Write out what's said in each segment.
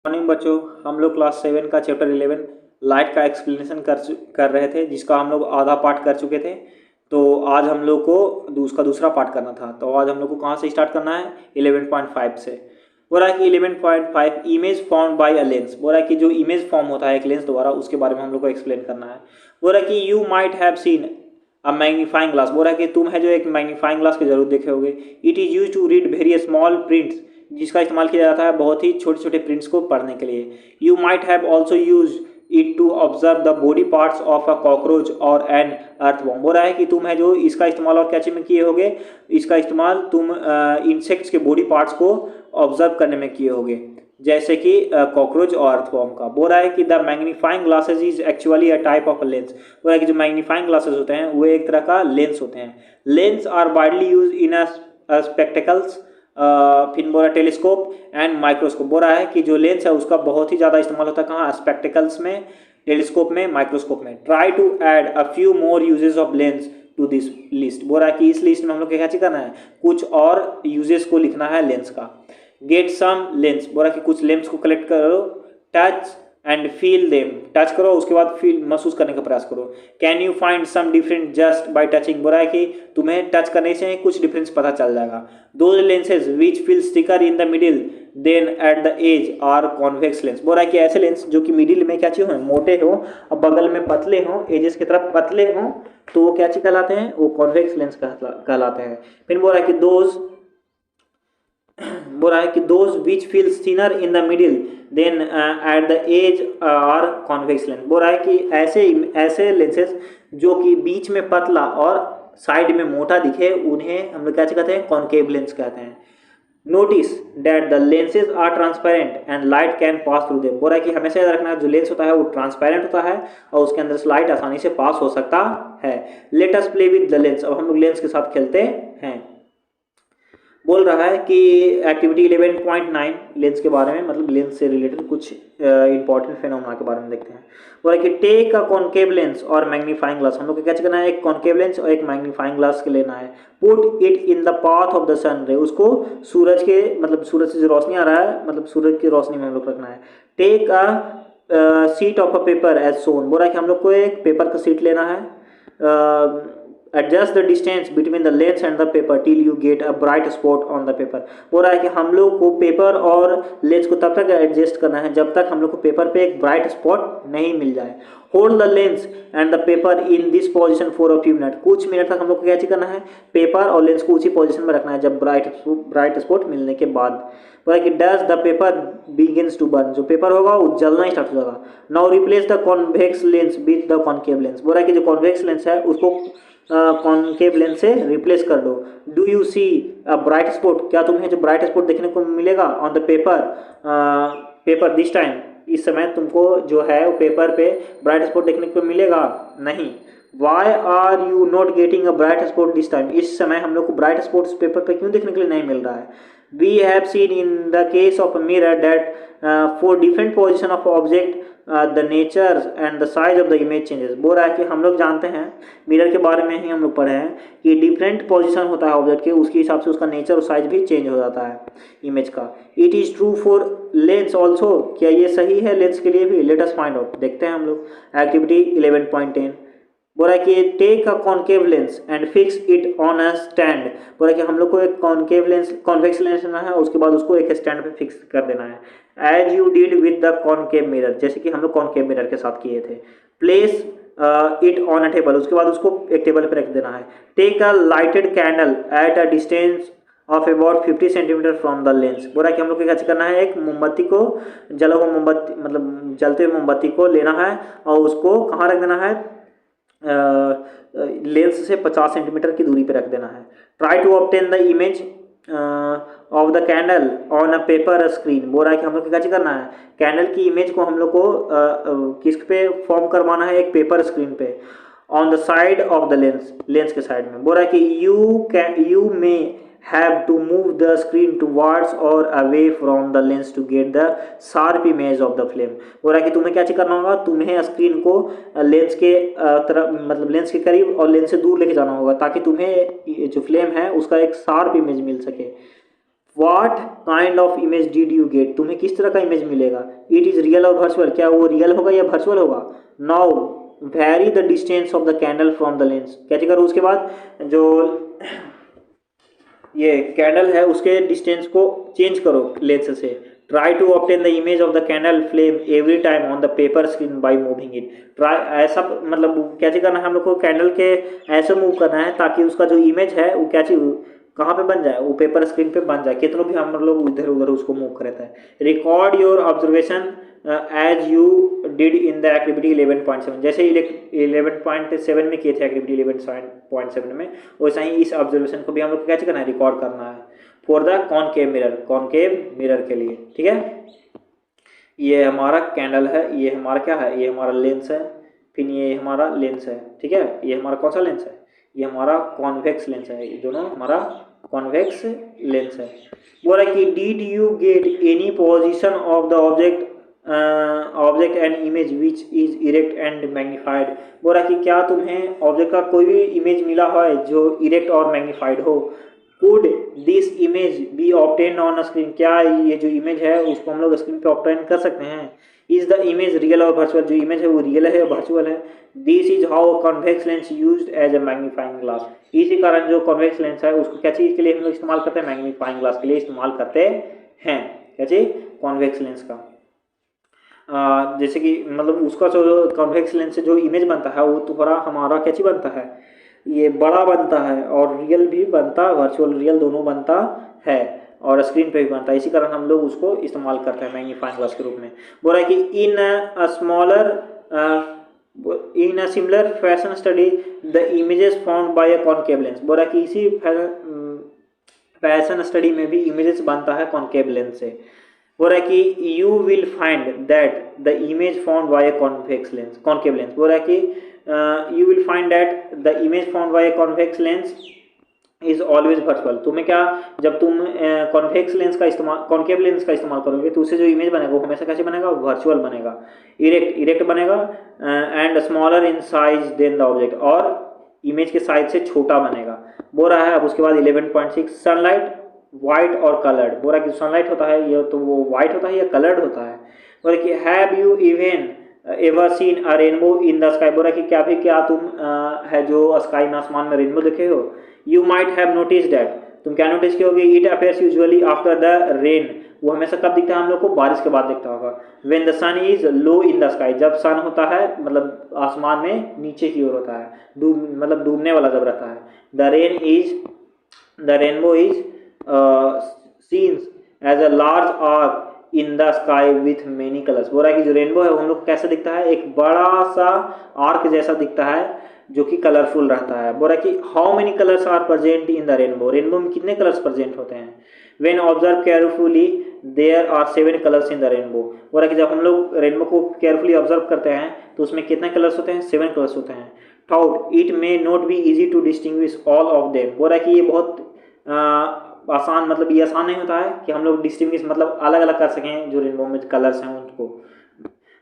Morning बच्चों, हम लोग क्लास 7 का चैप्टर 11 लाइट का एक्सप्लेनेशन कर रहे थे, जिसका हम लोग आधा पार्ट कर चुके थे। तो आज हम लोग को उसका दूसरा पार्ट करना था। तो आज हम लोग को कहाँ से स्टार्ट करना है? 11.5 से। बोल रहा है कि 11.5 image form by a lens. बोल रहा है कि जो इमेज फॉर्म होता है एक लेंस द्वारा, उसके बारे में हम लोग को एक्सप्लेन करना है। बोल रहा है कि you might have seen a magnifying glass. बोल रहा है कि तुम है जो एक मैग्नीफाइंग ग्लास की जरूर देखे होगे। It is use to read very small prints, जिसका इस्तेमाल किया जाता है बहुत ही छोटे छोटे प्रिंट्स को पढ़ने के लिए। You might have also use it to observe the body parts of a cockroach और एन अर्थवॉर्म। बोल रहा है कि तुम है जो इसका इस्तेमाल और क्या चीज में किए होगे? इसका इस्तेमाल तुम इंसेक्ट्स के बॉडी पार्ट्स को ऑब्जर्व करने में किए होगे, जैसे कि कॉकरोच और अर्थवॉर्म का। बोल रहा है कि the magnifying glasses is actually a type of lens. बोल रहा है कि जो मैग्नीफाइंग ग्लासेस होते हैं वो एक तरह का लेंस होते हैं। Lens are widely use in spectacles, फिर बोला टेलीस्कोप एंड माइक्रोस्कोप। बोल रहा है कि जो लेंस है उसका बहुत ही ज़्यादा इस्तेमाल होता है कहाँ? स्पेक्टिकल्स में, टेलीस्कोप में, माइक्रोस्कोप में। Try to add a few more uses of lens to this list. बोल रहा है कि इस लिस्ट में हम लोग क्या चीज करना है? कुछ और यूजेस को लिखना है लेंस का। Get some lens. बोल रहा है कि कुछ लेंस को कलेक्ट करो। Touch and feel them. Touch करो, उसके बाद फील महसूस करने का प्रयास करो। Can you find some different just by touching. बोल रहा है कि तुम्हें टच करने से कुछ डिफरेंस पता चल जाएगा। Those lenses which feel thicker in the middle than at the edge are convex lens. बोल रहा है कि ऐसे लेंस जो कि मिडिल में क्या चीज हो, मोटे हो और बगल में पतले हो, एजेस की तरफ पतले हो, तो वो क्या चीज कहलाते हैं? वो कॉन्वेक्स लेंस कहलाते हैं। फिर बोल रहा है कि those which feel thinner in the middle than at the edge are convex lens. बोल रहा है कि ऐसे लेंसेज जो कि बीच में पतला और साइड में मोटा दिखे, उन्हें हम लोग क्या कहते हैं? कॉन्केव लेंस कहते हैं। Notice that the lenses are transparent and light can pass through them. बोल रहा है कि हमेशा याद रखना, जो लेंस होता है वो ट्रांसपेरेंट होता है और उसके अंदर से लाइट आसानी से पास हो सकता है। Let us play with the lens. अब हम लोग लेंस के साथ खेलते हैं। बोल रहा है कि एक्टिविटी 11.9 लेंस के बारे में, मतलब लेंस से रिलेटेड कुछ इंपॉर्टेंट फेनोमेना के बारे में देखते हैं। बोल रहा है कि टेक अ कॉन्केव लेंस और मैग्नीफाइंग ग्लास। हम लोग को क्या करना है? एक कॉन्केव लेंस और एक मैग्नीफाइंग ग्लास के लेना है। Put it in the path of the sun ray. उसको सूरज के, मतलब सूरज से जो रोशनी आ रहा है, मतलब सूरज की रोशनी में हम लोग रखना है। Take a sheet of a paper as shown. बोल रहा है कि हम लोग को एक पेपर का सीट लेना है। Adjust the distance between the lens and the paper till you get a bright spot on the paper. बोल रहा है कि हम लोग को पेपर और लेंस को तब तक एडजस्ट करना है जब तक हम लोग को पेपर पे एक ब्राइट स्पॉट नहीं मिल जाए। Hold the lens and the paper in this position for a few minute. कुछ मिनट तक हम लोग को क्या करना है? पेपर और लेंस को उसी पोजिशन में रखना है जब ब्राइट स्पॉट मिलने के बाद। बोला कि does the paper begins to burn. जो पेपर होगा वो जलना स्टार्ट हो जाएगा। Now replace the convex lens with the concave lens. बोला कि जो कॉन्वेक्स लेंस है उसको कॉन्केव लेंस से रिप्लेस कर दो। Do you see a bright spot. क्या तुम्हें जो ब्राइट स्पॉट देखने को मिलेगा on the paper this time? इस समय तुमको जो है वो पेपर पे ब्राइट स्पॉट देखने को मिलेगा नहीं। Why are you not getting a bright spot this time. इस समय हम लोग को ब्राइट स्पॉट पेपर पे क्यों देखने के लिए नहीं मिल रहा है? We have seen in the case of a mirror that for different position of object the nature and the size of the image changes. बोल रहा है कि हम लोग जानते हैं, मिरर के बारे में ही हम लोग पढ़े हैं कि डिफरेंट पोजीशन होता है ऑब्जेक्ट के, उसके हिसाब से उसका नेचर और साइज भी चेंज हो जाता है इमेज का। It is true for Lenz also. क्या ये सही है लेंस के लिए भी? Let us find out. देखते हैं हम लोग एक्टिविटी 11.10। बोल रहा है कि take a concave lens and fix it on a stand. बोल रहा है कि हम लोग को एक कॉन्केव लेंस, कॉन्वेक्स लेंस लेना है, उसके बाद उसको एक स्टैंड पे फिक्स कर देना है। As you did with the concave mirror, जैसे कि हम लोग कॉन्केव मिरर के साथ किए थे। Place it on a table. उसके बाद उसको एक टेबल पर रख देना है। Take a lighted candle at a distance of about 50 centimetre from the lens. बोल रहा है कि हम लोग को क्या करना है? एक मोमबत्ती को, जला हुआ मोमबत्ती, मतलब जलते हुए मोमबत्ती को लेना है और उसको कहाँ रख देना है? लेंस से 50 सेंटीमीटर की दूरी पे रख देना है। Try to obtain the image of the candle on a paper screen. बोल रहा है कि हम लोग क्या करना है? कैंडल की इमेज को हम लोग को किस पे फॉर्म करवाना है? एक पेपर स्क्रीन पे, on the side of the lens के साइड में। बोल रहा है कि you may have to move the screen towards और away from the lens to get the sharp image of the flame. बोल रहा है कि तुम्हें क्या करना होगा? तुम्हें स्क्रीन को लेंस के तरफ, मतलब लेंस के करीब और लेंस से दूर लेके जाना होगा ताकि तुम्हें जो फ्लेम है उसका एक शार्प इमेज मिल सके। What kind of image did you get, तुम्हें किस तरह का इमेज मिलेगा। इट इज़ रियल और वर्चुअल, क्या वो रियल होगा या वर्चुअल होगा। Now very the distance of the candle from the lens, कैसे करो उसके बाद जो ये कैंडल है उसके डिस्टेंस को चेंज करो लेंस से। Try to obtain the image of the candle flame every time on the paper screen by moving it. Try ऐसा मतलब कैसे करना है हम लोग को, कैंडल के ऐसे मूव करना है ताकि उसका जो इमेज है वो कैसे कहाँ पे बन जाए, वो पेपर स्क्रीन पे बन जाए, कितनों भी हम लोग इधर उधर उसको मूव करता है। Record your observation as you did in the activity 11.7, जैसे 11.7 में किए थे एक्टिविटी 11.7 में, वैसा ही इस ऑब्जर्वेशन को भी हम लोग कैसे करना है, रिकॉर्ड करना है फॉर द कॉनकेव मिरर के लिए। ठीक है, ये हमारा कैंडल है, ये हमारा क्या है, ये हमारा लेंस है, फिर ये हमारा लेंस है। ठीक है, ये हमारा कौन सा लेंस है, ये हमारा कॉन्वेक्स लेंस है, ये दोनों हमारा कॉन्वेक्स लेंस है। बोला कि did you get any position of the object and image which is erect and magnified. बोला कि क्या तुम्हें ऑब्जेक्ट का कोई भी इमेज मिला है जो इरेक्ट और मैग्नीफाइड हो। Could this image B obtain on screen, क्या ये जो इमेज है उसको हम लोग स्क्रीन पे ऑब्टेन कर सकते हैं। इज द इमेज रियल और वर्चुअल, जो इमेज है वो रियल है या वर्चुअल है। This is how convex lens used as a magnifying glass, इसी कारण जो कॉन्वेक्स लेंस है उसको क्या चीज़ के लिए हम लोग इस्तेमाल करते हैं, मैग्नीफाइंग ग्लास के लिए इस्तेमाल करते हैं। क्या चीज़, कॉन्वेक्स लेंस का। जैसे कि मतलब उसका जो कॉन्वेक्स लेंस से जो इमेज बनता है वो थोड़ा हमारा क्या चीज़ बनता है, ये बड़ा बनता है और रियल भी बनता है, वर्चुअल रियल दोनों बनता है और स्क्रीन पे भी बनता है, इसी कारण हम लोग उसको इस्तेमाल करते हैं मैग्नीफाइंग ग्लास के रूप में। बोल रहा है कि in a similar fashion study the images found by a concave lens. बोल रहा है कि इसी फैशन स्टडी में भी इमेजेस बनता है कॉनकेव लेंस से। बोल रहा है कि you will find that the image found by a concave lens. बोल रहा है कि you will find that the image found by a convex lens is always virtual. तुम्हें क्या, जब तुम कॉन्वेक्स लेंस का इस्तेमाल कॉनकेव लेंस का इस्तेमाल करोगे तो उससे जो इमेज बनेगा वो हमेशा कैसे बनेगा, वर्चुअल बनेगा, इरेक्ट बनेगा and smaller in size than the object, और इमेज के साइज से छोटा बनेगा। बोल रहा है अब उसके बाद 11.6 सनलाइट वाइट और कलर्ड। बोल रहा है कि सनलाइट होता है ये तो वो वाइट होता है या कलर्ड होता है। बोल रहा कि have you even ever seen a rainbow in the sky. बोल रहा कि क्या तुम है जो स्काई में आसमान में रेनबो देखे हो। You might have notice that, तुम क्या नोटिस कियोगे, it appears usually after the rain, वो हमेशा कब दिखता है हम लोग को, बारिश के बाद दिखता होगा। When the sun is low in the sky, जब सन होता है मतलब आसमान में नीचे की ओर होता है, मतलब डूबने वाला जब रहता है। The rainbow is seen as a large arc in the sky with many colours. बोल रहा है कि जो रेनबो है वो हम लोग कैसे दिखता है, एक बड़ा सा आर्क जैसा दिखता है जो कि कलरफुल रहता है। बोल रहा है कि how many colours are present in the rainbow, rainbow में कितने कलर्स प्रेजेंट होते हैं। When observe carefully there are 7 colours in the rainbow. बोल रहा है कि जब हम लोग रेनबो को केयरफुली ऑब्जर्व करते हैं तो उसमें कितने कलर्स होते हैं, 7 कलर्स होते हैं। Thought it may not be easy to distinguish all of them. बोल रहा है कि ये बहुत आसान, मतलब ये आसान नहीं होता है कि हम लोग डिस्टिंग्विश मतलब अलग अलग कर सकें जो रेनबो में कलर्स हैं उनको।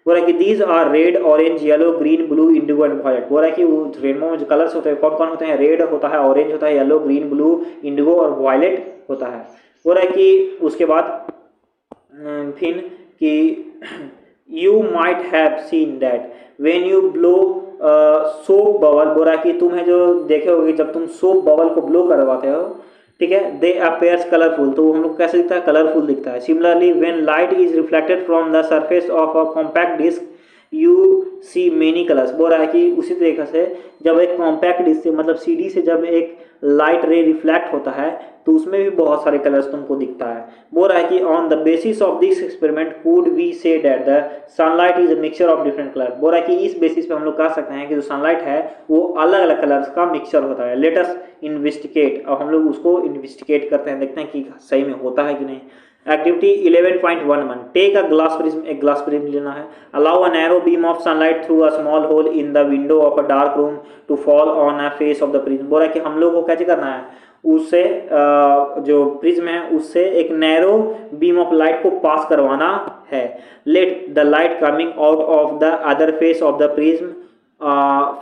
बोल रहा है कि these are red orange yellow green blue indigo and violet. बोल रहा है कि वो रेनबो में जो कलर्स होते हैं कौन कौन होते हैं, रेड होता है, ऑरेंज होता है, येलो ग्रीन ब्लू इंडिगो और वायलेट होता है। बोल रहा है कि उसके बाद फिर कि you might have seen that when you blow soap bubble. बोल रहा है कि तुम्हें जो देखे होगे जब तुम सोप बबल को ब्लो करवाते हो, ठीक है, दे अपेयर्स कलरफुल, तो हम लोग कैसे दिखता है, कलरफुल दिखता है। Similarly when light is reflected from the surface of a compact disc you see many colours. बोल रहा है कि उसी तरीके से जब एक कॉम्पैक्ट डिस्क से मतलब सीडी से जब एक लाइट रे रिफ्लेक्ट होता है तो उसमें भी बहुत सारे कलर्स तुमको दिखता है। बोल रहा है कि on the basis of this experiment could we say that the sunlight is a mixture of different colour. बोल रहा है कि इस बेसिस पे हम लोग कह सकते हैं कि जो सनलाइट है वो अलग अलग कलर्स का मिक्सचर होता है। लेट अस इन्वेस्टिगेट, और हम लोग उसको इन्वेस्टिगेट करते हैं, देखते हैं कि सही में होता है कि नहीं। Activity 11.11 take a glass prism, एक ग्लास प्रिज्म लेना है। Allow a narrow beam of sunlight through a small hole in the window of a dark room to fall on a face of the prism. बोल रहा है कि हम लोग को कैसे करना है, उससे जो प्रिज्म है उससे एक नैरो बीम ऑफ लाइट को पास करवाना है। Let the light coming out of the other face of the prism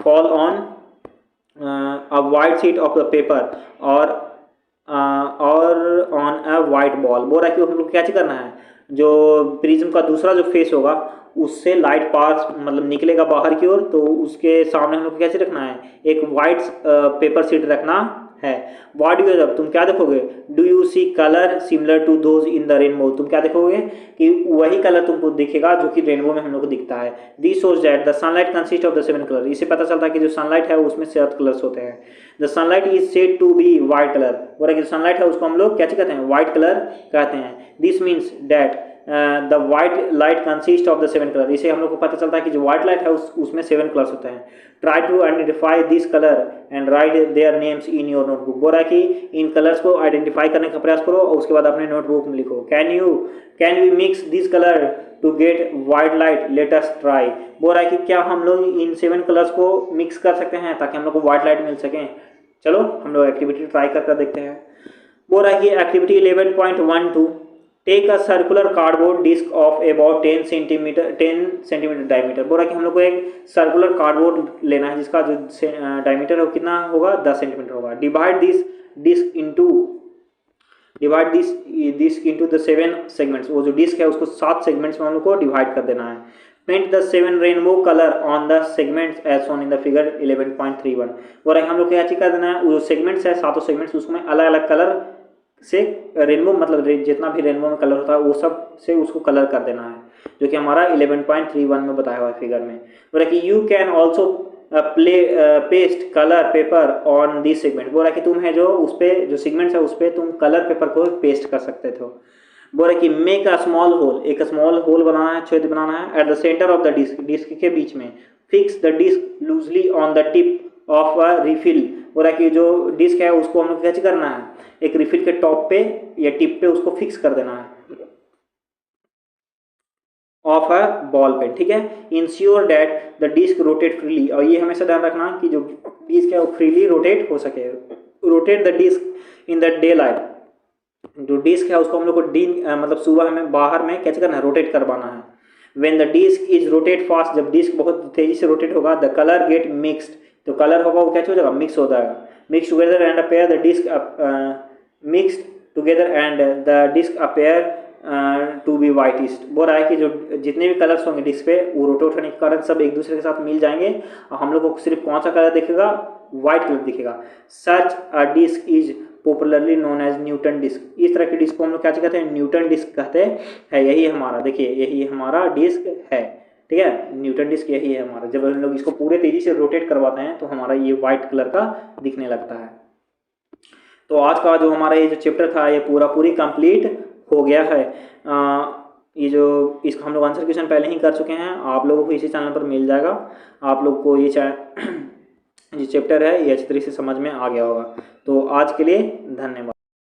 fall on a white sheet of the paper, और और ऑन अ वाइट बॉल। बोल रहा है कि हम लोग क्या चीज करना है, जो प्रिज्म का दूसरा जो फेस होगा उससे लाइट पास मतलब निकलेगा बाहर की ओर, तो उसके सामने हम लोग को कैसे रखना है, एक वाइट पेपर शीट रखना है। व्हाट डू यू, तुम क्या देखोगे, do you see colour similar to those in the rainbow, तुम क्या देखोगे कि वही कलर तुमको दिखेगा जो कि रेनबो में हम लोग को दिखता है। This shows that the sunlight consist of the 7 colour, इससे पता चलता है कि जो सनलाइट है उसमें 7 कलर्स होते हैं। The sunlight is said to be white colour, बोला कि सनलाइट है उसको हम लोग क्या कहते हैं, वाइट कलर कहते हैं। This means that the white light consist of the 7 colour, इसे हम लोग को पता चलता है कि जो व्हाइट लाइट है उसमें 7 कलर्स होते हैं। Try to identify this colour and write their names in your notebook, बोल रहा है कि इन कलर्स को आइडेंटिफाई करने का प्रयास करो और उसके बाद अपने नोटबुक में लिखो। Can we mix this colour to get white light, let us try, बोल रहा है कि क्या हम लोग इन 7 कलर्स को मिक्स कर सकते हैं ताकि हम लोग को व्हाइट लाइट मिल सके। चलो हम लोग एक्टिविटी ट्राई कर देखते हैं। बोल रहा है कि activity 11.12, take a circular cardboard disc of about 10 centimetre diameter, बोल रहा है कि हम लोग को एक सर्कुलर कार्डबोर्ड लेना है जिसका जो डायमीटर है कितना होगा, 10 सेंटीमीटर होगा। Divide this disc into the 7 segments, वो जो डिस्क है उसको 7 सेगमेंट्स में हम लोग को डिवाइड कर देना है। Paint the 7 rainbow colour on the segments as shown in the figure 11.31, बोल रहा है हम लोग क्या चीज कर देना है, वो जो सेगमेंट्स है 7 सेगमेंट्स उसमें अलग अलग कलर से रेनबो मतलब जितना भी रेनबो में कलर होता है वो सब से उसको कलर कर देना है, जो कि हमारा 11.31 में बताया हुआ है फिगर में। बोल रहा है कि you can also paste colour paper on this segment, बोल रहा है कि तुम है जो उस पर जो सेगमेंट्स है उस पर तुम कलर पेपर को पेस्ट कर सकते थे। बोल रहा है कि मेक अ स्मॉल होल, एक स्मॉल होल बनाना है, छेद बनाना है at the centre of the disc, disc के बीच में। Fix the disc loosely on the tip of a refill, बोल रहा है कि जो डिस्क है उसको हम लोग कैसे करना है, एक रिफिल के टॉप पे या टिप पे उसको फिक्स कर देना है ऑफ अ बॉल पेन, ठीक है। Ensure that the disc rotate freely, और ये हमेशा ध्यान रखना कि जो डिस्क है वो फ्रीली रोटेट हो सके। Rotate the disc in the daylight, जो डिस्क है उसको हम लोग को दिन मतलब सुबह में बाहर में कैसे करना है, रोटेट करवाना है। When the disc is rotate fast, जब डिस्क बहुत तेजी से रोटेट होगा, द कलर गेट मिक्सड, तो कलर होगा वो कैसे हो जाएगा, मिक्स हो जाएगा। Mix together and appear the disc mixed together and the disc appear to be whitish, बोल रहा है कि जो जितने भी कलर्स होंगे डिस्क पे वो रोटेट होने के कारण सब एक दूसरे के साथ मिल जाएंगे और हम लोग को सिर्फ कौन सा कलर दिखेगा, व्हाइट कलर दिखेगा। Such a disc is popularly known as Newton disc, इस तरह की डिस्क को हम लोग क्या कहते हैं, न्यूटन डिस्क कहते हैं। यही हमारा देखिए यही हमारा डिस्क है, ठीक है, न्यूटन डिस्क यही है हमारा। जब हम लोग इसको पूरे तेजी से रोटेट करवाते हैं तो हमारा ये व्हाइट कलर का दिखने लगता है। तो आज का जो हमारा ये जो चैप्टर था ये पूरी कंप्लीट हो गया है। ये जो इसका हम लोग आंसर क्वेश्चन पहले ही कर चुके हैं, आप लोगों को इसी चैनल पर मिल जाएगा। आप लोग को ये चैप्टर है ये अच्छी तरीके से समझ में आ गया होगा। तो आज के लिए धन्यवाद।